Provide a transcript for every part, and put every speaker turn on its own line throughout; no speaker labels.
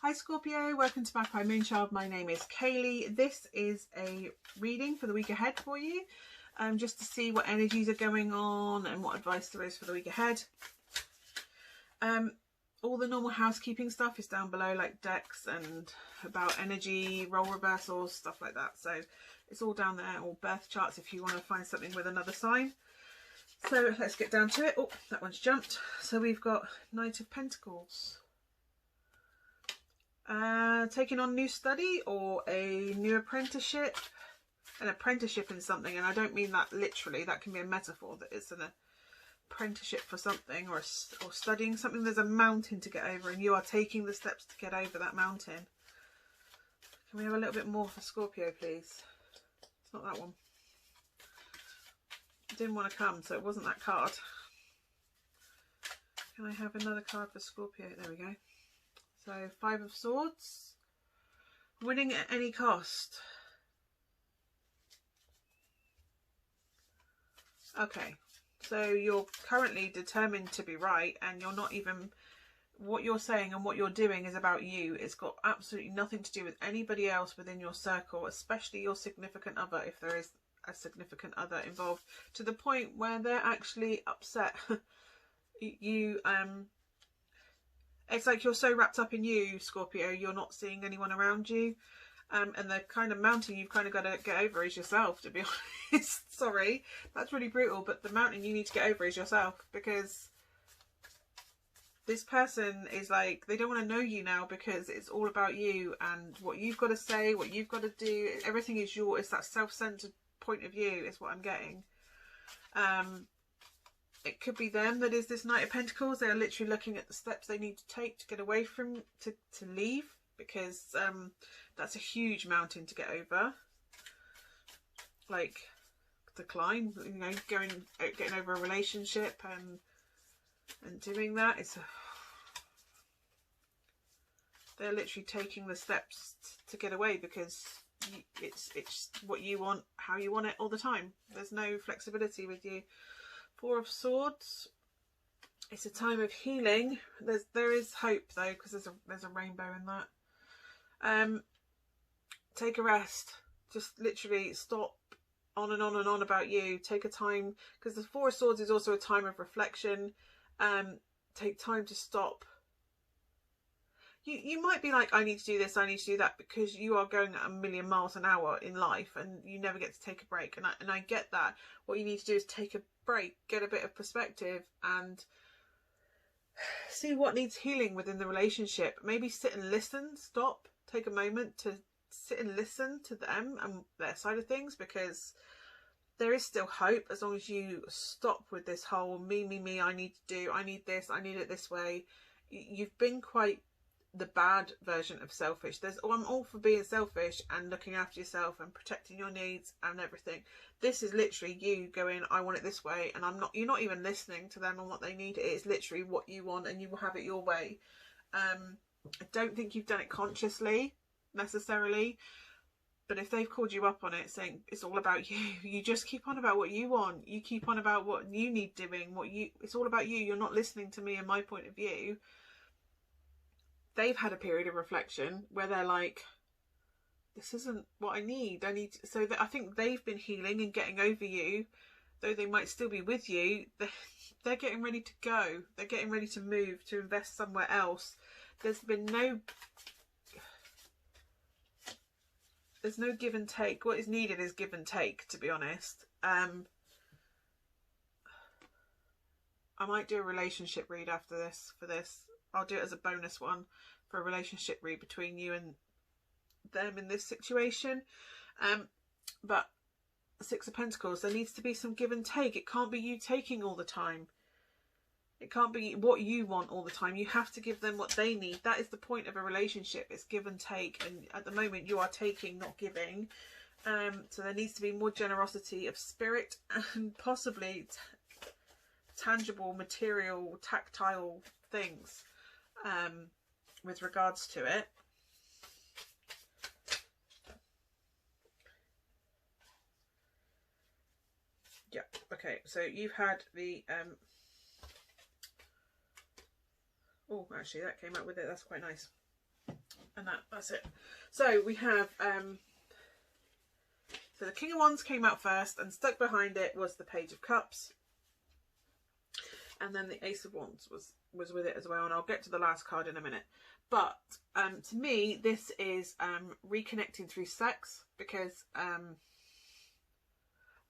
Hi Scorpio, welcome to Magpie Moonchild. My name is Kayleigh. This is a reading for the week ahead for you, just to see what energies are going on and what advice there is for the week ahead. All the normal housekeeping stuff is down below, like decks and about energy, role reversals, stuff like that. So it's all down there, all birth charts if you want to find something with another sign. So let's get down to it. Oh, that one's jumped. So we've got Knight of Pentacles. Taking on new study or a new apprenticeship. An apprenticeship in something, and I don't mean that literally. That can be a metaphor, that it's an apprenticeship for something, or studying something. There's a mountain to get over and you are taking the steps to get over that mountain. Can we have a little bit more for Scorpio, please? It's not that one. It didn't want to come, so it wasn't that card. Can I have another card for Scorpio? There we go. So 5 of Swords. Winning at any cost. Okay. So you're currently determined to be right, and you're not even, what you're saying and what you're doing is about you. It's got absolutely nothing to do with anybody else within your circle, especially your significant other, if there is a significant other involved, to the point where they're actually upset. It's like you're so wrapped up in you, Scorpio, you're not seeing anyone around you. And the kind of mountain you've kind of got to get over is yourself, to be honest. Sorry, that's really brutal, but the mountain you need to get over is yourself, because this person is like, they don't want to know you now because it's all about you and what you've got to say, what you've got to do. Everything is yours. It's that self-centered point of view is what I'm getting. It could be them that is this Knight of Pentacles. They're literally looking at the steps they need to take to get away from, to leave, because that's a huge mountain to get over. Like the climb, you know, getting over a relationship and doing that. They're literally taking the steps to get away, because it's what you want, how you want it all the time. There's no flexibility with you. 4 of Swords. It's a time of healing. There is hope though, because there's a rainbow in that. Take a rest. Just literally stop on and on and on about you. Take a time, because the 4 of Swords is also a time of reflection. Take time to stop. You might be like, I need to do this, I need to do that, because you are going at a million miles an hour in life and you never get to take a break. And I get that. What you need to do is take a break, get a bit of perspective, and see what needs healing within the relationship. Maybe sit and listen, stop, take a moment to sit and listen to them and their side of things, because there is still hope as long as you stop with this whole me, I need to do, I need this, I need it this way. You've been quite the bad version of selfish. I'm all for being selfish and looking after yourself and protecting your needs and everything. This is literally you going, I want it this way, and you're not even listening to them on what they need. It is literally what you want, and you will have it your way. I don't think you've done it consciously necessarily, but if they've called you up on it saying it's all about you, you just keep on about what you want. You keep on about what you need doing, it's all about you. You're not listening to me and my point of view. They've had a period of reflection where they're like, this isn't what I need. So I think they've been healing and getting over you, though they might still be with you. They're getting ready to go. They're getting ready to move, to invest somewhere else. There's no give and take. What is needed is give and take, to be honest. I might do a relationship read after this for this. I'll do it as a bonus one for a relationship read between you and them in this situation. But 6 of Pentacles, there needs to be some give and take. It can't be you taking all the time. It can't be what you want all the time. You have to give them what they need. That is the point of a relationship. It's give and take. And at the moment you are taking, not giving. So there needs to be more generosity of spirit and possibly tangible, material, tactile things with regards to it. Yeah, okay, so you've had the oh, actually that came out with it. That's quite nice. And that's it. So we have so the King of Wands came out first, and stuck behind it was the Page of Cups, and then the Ace of Wands was with it as well, and I'll get to the last card in a minute. But to me, this is reconnecting through sex, because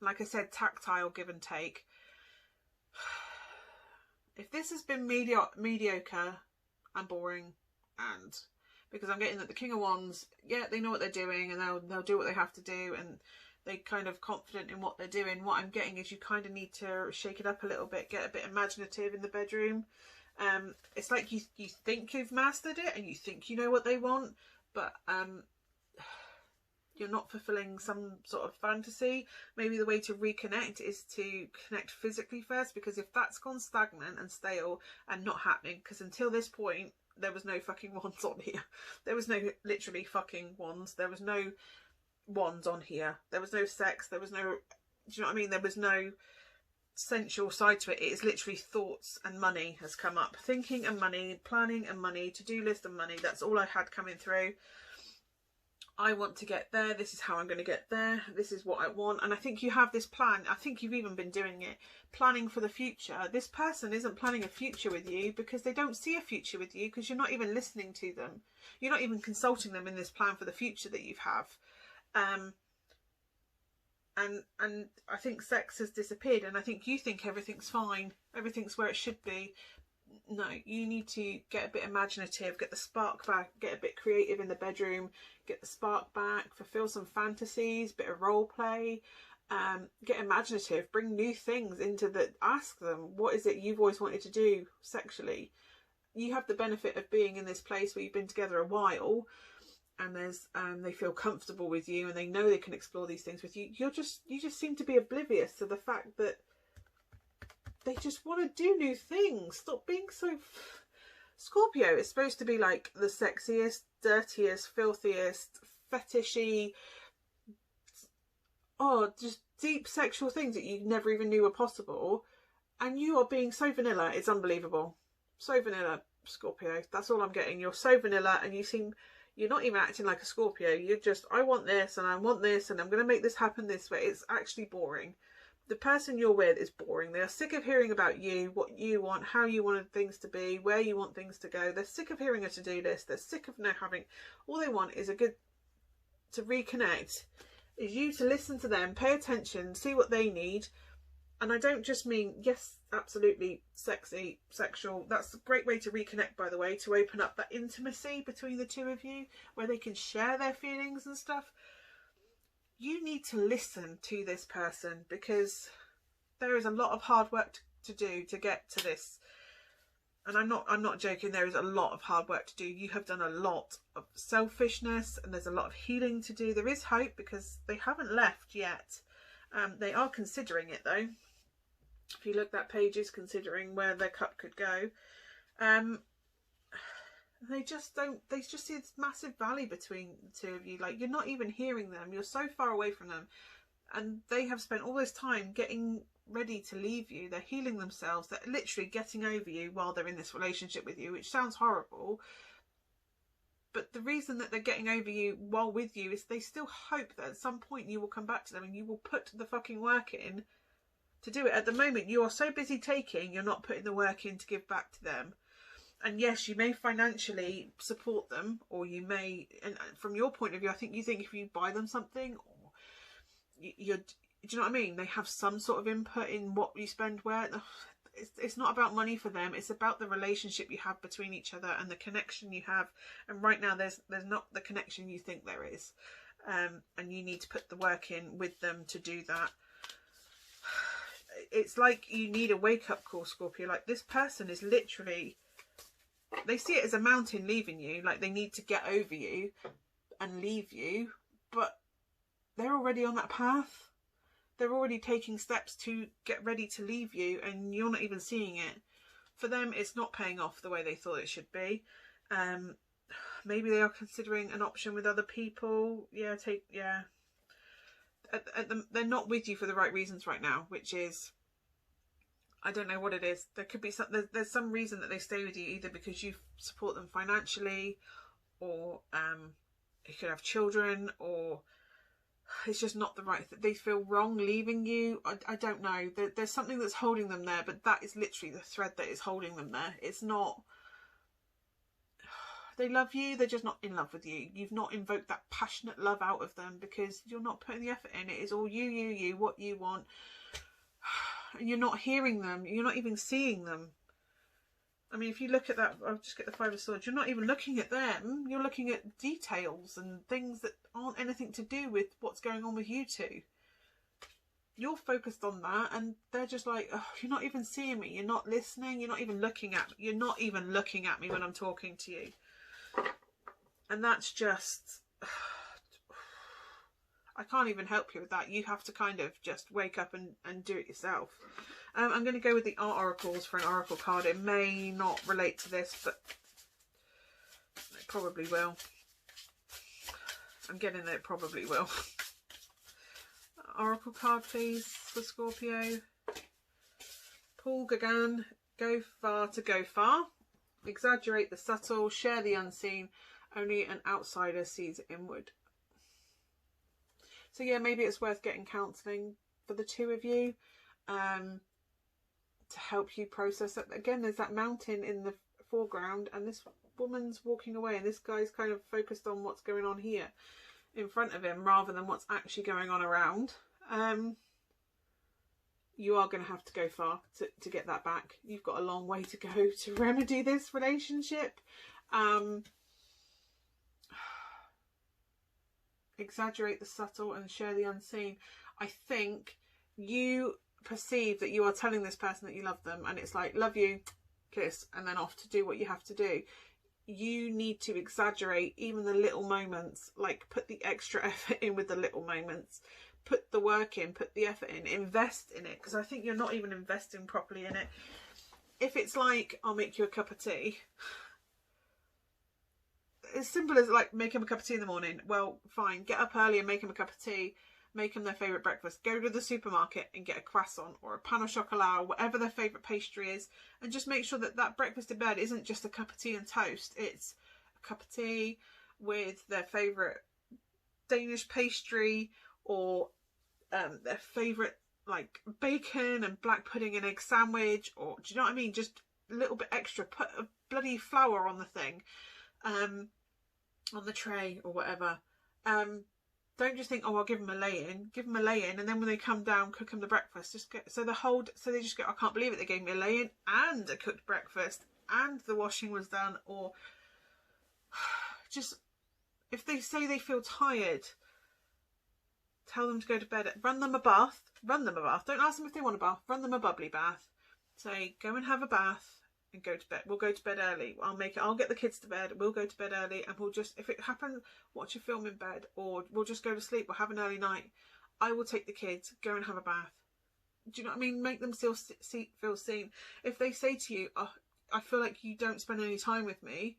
like I said, tactile give and take. If this has been mediocre and boring, and because I'm getting that the King of Wands, yeah, they know what they're doing, and they'll do what they have to do, and they're kind of confident in what they're doing. What I'm getting is you kind of need to shake it up a little bit, get a bit imaginative in the bedroom. It's like you think you've mastered it, and you think you know what they want, but you're not fulfilling some sort of fantasy. Maybe the way to reconnect is to connect physically first, because if that's gone stagnant and stale and not happening, because until this point there was no fucking wands on here. There was no literally fucking wands. There was no wands on here. There was no sex. There was no, do you know what I mean? There was no sensual side to it. It is literally thoughts and money has come up. Thinking and money, planning and money, to-do list and money. That's all I had coming through. I want to get there. This is how I'm going to get there. This is what I want. And I think you have this plan. I think you've even been doing it, planning for the future. This person isn't planning a future with you because they don't see a future with you, because you're not even listening to them. You're not even consulting them in this plan for the future that you have. And I think sex has disappeared, and I think you think everything's fine. Everything's where it should be. No, you need to get a bit imaginative, get the spark back, get a bit creative in the bedroom, get the spark back, fulfill some fantasies, bit of role play, get imaginative, bring new things into the, ask them, what is it you've always wanted to do sexually? You have the benefit of being in this place where you've been together a while, and there's they feel comfortable with you, and they know they can explore these things with you. You just seem to be oblivious to the fact that they just want to do new things. Stop being so... Scorpio is supposed to be like the sexiest, dirtiest, filthiest, fetishy, just deep sexual things that you never even knew were possible. And you are being so vanilla. It's unbelievable. So vanilla, Scorpio. That's all I'm getting. You're so vanilla, and you're not even acting like a Scorpio. You're just, I want this, and I want this, and I'm going to make this happen this way. It's actually boring. The person you're with is boring. They are sick of hearing about you, what you want, how you wanted things to be, where you want things to go. They're sick of hearing a to-do list. They're sick of having... All they want is to reconnect, is you to listen to them, pay attention, see what they need. And I don't just mean, yes, absolutely sexy, sexual. That's a great way to reconnect, by the way, to open up that intimacy between the two of you, where they can share their feelings and stuff. You need to listen to this person, because there is a lot of hard work to do to get to this. And I'm not joking. There is a lot of hard work to do. You have done a lot of selfishness, and there's a lot of healing to do. There is hope, because they haven't left yet. They are considering it though. If you look, that page is considering where their cup could go. They just see this massive valley between the two of you. Like, you're not even hearing them. You're so far away from them. And they have spent all this time getting ready to leave you. They're healing themselves. They're literally getting over you while they're in this relationship with you, which sounds horrible. But the reason that they're getting over you while with you is they still hope that at some point you will come back to them, and you will put the fucking work in to do it. At the moment, you are so busy taking, you're not putting the work in to give back to them. And yes, you may financially support them, or you may, and from your point of view, I think you think if you buy them something, or do you know what I mean? They have some sort of input in what you spend where. It's not about money for them. It's about the relationship you have between each other and the connection you have. And right now, there's not the connection you think there is. And you need to put the work in with them to do that. It's like you need a wake-up call, Scorpio. Like, this person is literally... They see it as a mountain leaving you, like they need to get over you and leave you, but they're already on that path. They're already taking steps to get ready to leave you, and you're not even seeing it. For them, it's not paying off the way they thought it should be. Maybe they are considering an option with other people. Yeah, they're not with you for the right reasons right now, which is... I don't know what it is. There could be there's some reason that they stay with you, either because you support them financially, or you could have children, or it's just not the right thing. They feel wrong leaving you. I don't know. There's something that's holding them there, but that is literally the thread that is holding them there. It's not... They love you, they're just not in love with you. You've not invoked that passionate love out of them because you're not putting the effort in. It is all you, what you want. And you're not hearing them. You're not even seeing them. I mean, if you look at that, I'll just get the Five of Swords. You're not even looking at them. You're looking at details and things that aren't anything to do with what's going on with you two. You're focused on that, and they're just like, oh, you're not even seeing me. You're not listening. You're not even looking at me. You're not even looking at me when I'm talking to you. And that's just... I can't even help you with that. You have to kind of just wake up and do it yourself. I'm going to go with the Art Oracles for an Oracle card. It may not relate to this, but it probably will. I'm getting that it probably will. Oracle card, please, for Scorpio. Paul Gauguin, go far to go far. Exaggerate the subtle, share the unseen. Only an outsider sees inward. So yeah, maybe it's worth getting counselling for the two of you to help you process it. Again, there's that mountain in the foreground and this woman's walking away and this guy's kind of focused on what's going on here in front of him rather than what's actually going on around. You are going to have to go far to get that back. You've got a long way to go to remedy this relationship. Exaggerate the subtle and share the unseen. I think you perceive that you are telling this person that you love them and it's like, love you, kiss, and then off to do what you have to do. You need to exaggerate even the little moments, like put the extra effort in with the little moments, put the work in, put the effort in, invest in it, because I think you're not even investing properly in it. If it's like, I'll make you a cup of tea, as simple as like make them a cup of tea in the morning. Well, fine, get up early and make them a cup of tea, make them their favourite breakfast, go to the supermarket and get a croissant or a pain au chocolat or whatever their favourite pastry is, and just make sure that that breakfast in bed isn't just a cup of tea and toast. It's a cup of tea with their favourite Danish pastry or their favourite like bacon and black pudding and egg sandwich, or do you know what I mean? Just a little bit extra, put a bloody flour on the thing. On the tray or whatever. Don't just think, oh, I'll give them a lay-in. Give them a lay-in, and then when they come down, cook them the breakfast. Just get so they just go, I can't believe it. They gave me a lay-in and a cooked breakfast, and the washing was done. Or just if they say they feel tired, tell them to go to bed. Run them a bath. Run them a bath. Don't ask them if they want a bath. Run them a bubbly bath. Say, go and have a bath. And go to bed. We'll go to bed early. I'll get the kids to bed. We'll go to bed early, and we'll just, if it happens, watch a film in bed, or we'll just go to sleep. We'll have an early night. I will take the kids. Go and have a bath. Do you know what I mean? Make them still feel seen. If they say to you, oh, I feel like you don't spend any time with me,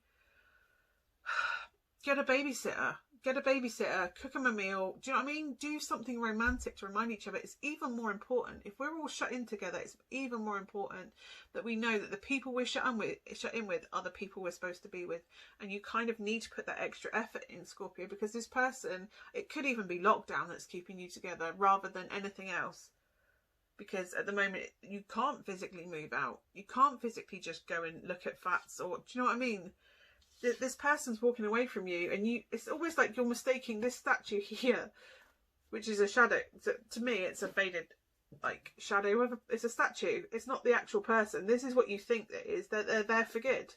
get a babysitter. Get a babysitter, cook them a meal. Do you know what I mean? Do something romantic to remind each other. It's even more important. If we're all shut in together, it's even more important that we know that the people we're shut in with are the people we're supposed to be with. And you kind of need to put that extra effort in, Scorpio, because this person, it could even be lockdown that's keeping you together rather than anything else. Because at the moment, you can't physically move out. You can't physically just go and look at flats, or do you know what I mean? This person's walking away from you, and it's always like you're mistaking this statue here, which is a shadow. To me, it's a faded like shadow of it's a statue. It's not the actual person. This is what you think it is. They're there for good,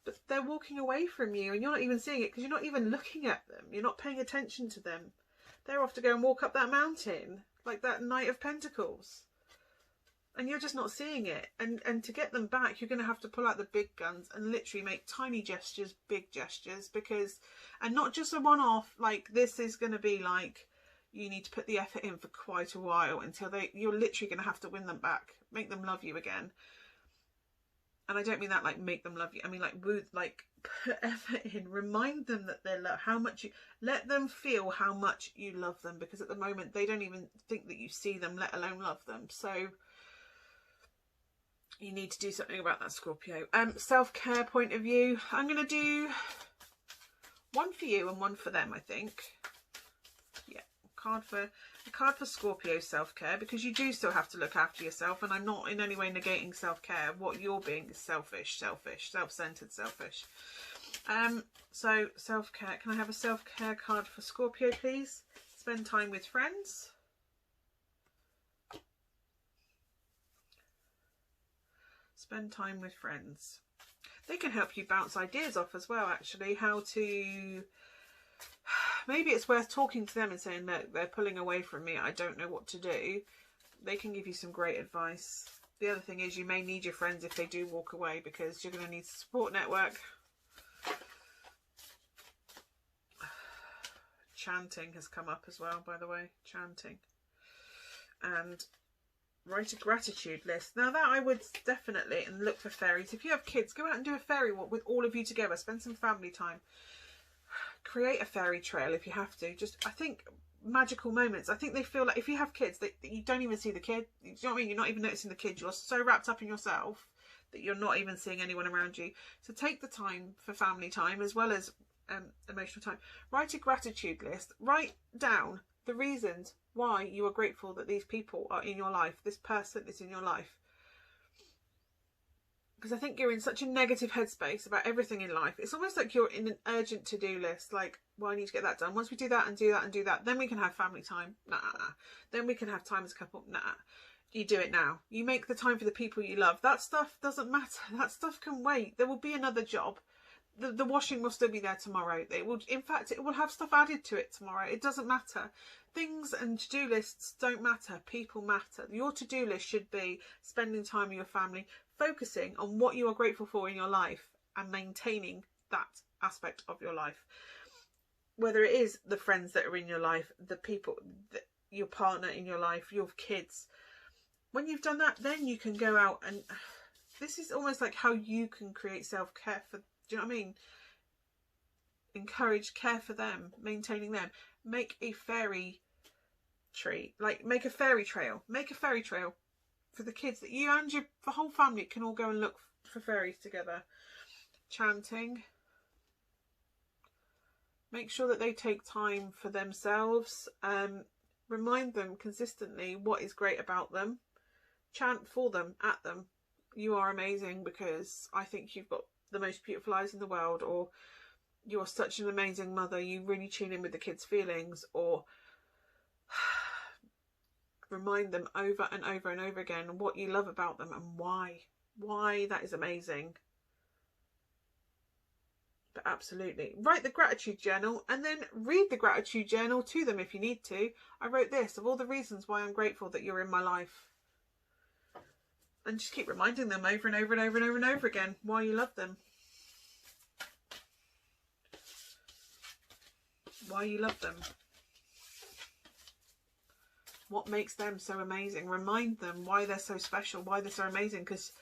but they're walking away from you, and you're not even seeing it because you're not even looking at them. You're not paying attention to them. They're off to go and walk up that mountain like that Knight of Pentacles. And you're just not seeing it. And to get them back, you're going to have to pull out the big guns and literally make tiny gestures, big gestures. Because, and not just a one-off, like this is going to be like, you need to put the effort in for quite a while until you're literally going to have to win them back. Make them love you again. And I don't mean that like make them love you. I mean like put effort in. Remind them that they love how much you, let them feel how much you love them. Because at the moment, they don't even think that you see them, let alone love them. So you need to do something about that, Scorpio. Self-care point of view, I'm going to do One for you and one for them, I think. Yeah, a card for Scorpio self-care, because you do still have to look after yourself, and I'm not in any way negating self-care. What you're being is selfish, self-centered, selfish. So self-care. Can I have a self-care card for Scorpio, please? Spend time with friends. Spend time with friends. They can help you bounce ideas off as well, actually. How to... Maybe it's worth talking to them and saying, look, they're pulling away from me. I don't know what to do. They can give you some great advice. The other thing is you may need your friends if they do walk away, because you're going to need a support network. Chanting has come up as well, by the way. Chanting. And write a gratitude list. Now that I would definitely, and look for fairies. If you have kids, go out and do a fairy walk with all of you together. Spend some family time. Create a fairy trail if you have to. Just, I think, magical moments. I think they feel like if you have kids, that you don't even see the kid. You know what I mean? You're not even noticing the kid. You're so wrapped up in yourself that you're not even seeing anyone around you. So take the time for family time as well as emotional time. Write a gratitude list. Write down the reasons why you are grateful that these people are in your life. This person is in your life. Because I think you're in such a negative headspace about everything in life. It's almost like you're in an urgent to-do list. Like, well, I need to get that done. Once we do that and do that and do that, then we can have family time. Nah. Then we can have time as a couple. Nah. You do it now. You make the time for the people you love. That stuff doesn't matter. That stuff can wait. There will be another job. The washing will still be there tomorrow. It will, in fact, it will have stuff added to it tomorrow. It doesn't matter. Things and to-do lists don't matter. People matter. Your to-do list should be spending time with your family, focusing on what you are grateful for in your life and maintaining that aspect of your life. Whether it is the friends that are in your life, the people, your partner in your life, your kids. When you've done that, then you can go out and... This is almost like how you can create self-care for... Do you know what I mean? Encourage, care for them, maintaining them. Make a fairy tree. Like, make a fairy trail. Make a fairy trail for the kids that you and your whole family can all go and look for fairies together. Chanting. Make sure that they take time for themselves. Remind them consistently what is great about them. Chant for them, at them. You are amazing because I think you've got the most beautiful eyes in the world, or you're such an amazing mother, you really tune in with the kids' feelings, or remind them over and over and over again what you love about them and why that is amazing. But absolutely, write the gratitude journal and then read the gratitude journal to them if you need to. I wrote this, of all the reasons why I'm grateful that you're in my life. And just keep reminding them over and over and over and over and over again why you love them. Why you love them. What makes them so amazing. Remind them why they're so special, why they're so amazing, because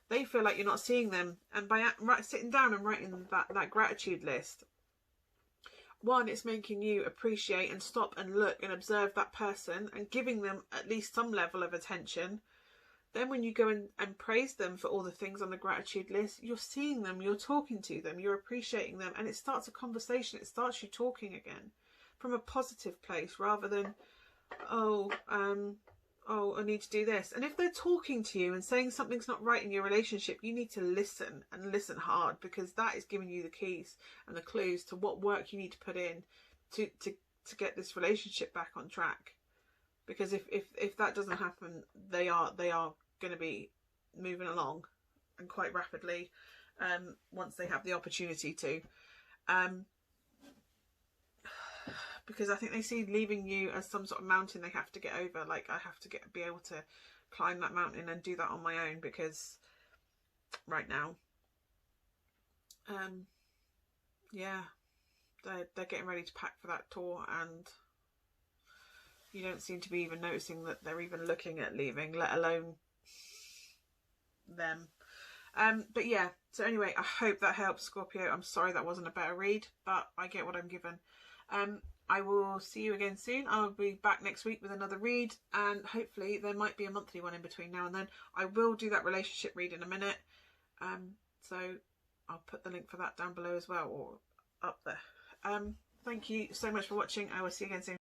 they feel like you're not seeing them. And by sitting down and writing that gratitude list, one, it's making you appreciate and stop and look and observe that person and giving them at least some level of attention. Then when you go and praise them for all the things on the gratitude list, you're seeing them, you're talking to them, you're appreciating them, and it starts a conversation. It starts you talking again from a positive place rather than, oh, I need to do this. And if they're talking to you and saying something's not right in your relationship, you need to listen and listen hard, because that is giving you the keys and the clues to what work you need to put in to get this relationship back on track. Because if that doesn't happen, they are going to be moving along, and quite rapidly, once they have the opportunity to. Because I think they see leaving you as some sort of mountain they have to get over. Like, I have to be able to climb that mountain and do that on my own, because right now, yeah, they're getting ready to pack for that tour, and you don't seem to be even noticing that they're even looking at leaving, let alone them. But yeah, so anyway, I hope that helps, Scorpio. I'm sorry that wasn't a better read, but I get what I'm given. I will see you again soon. I'll be back next week with another read, and hopefully there might be a monthly one in between now and then. I will do that relationship read in a minute. So I'll put the link for that down below as well, or up there. Thank you so much for watching. I will see you again soon.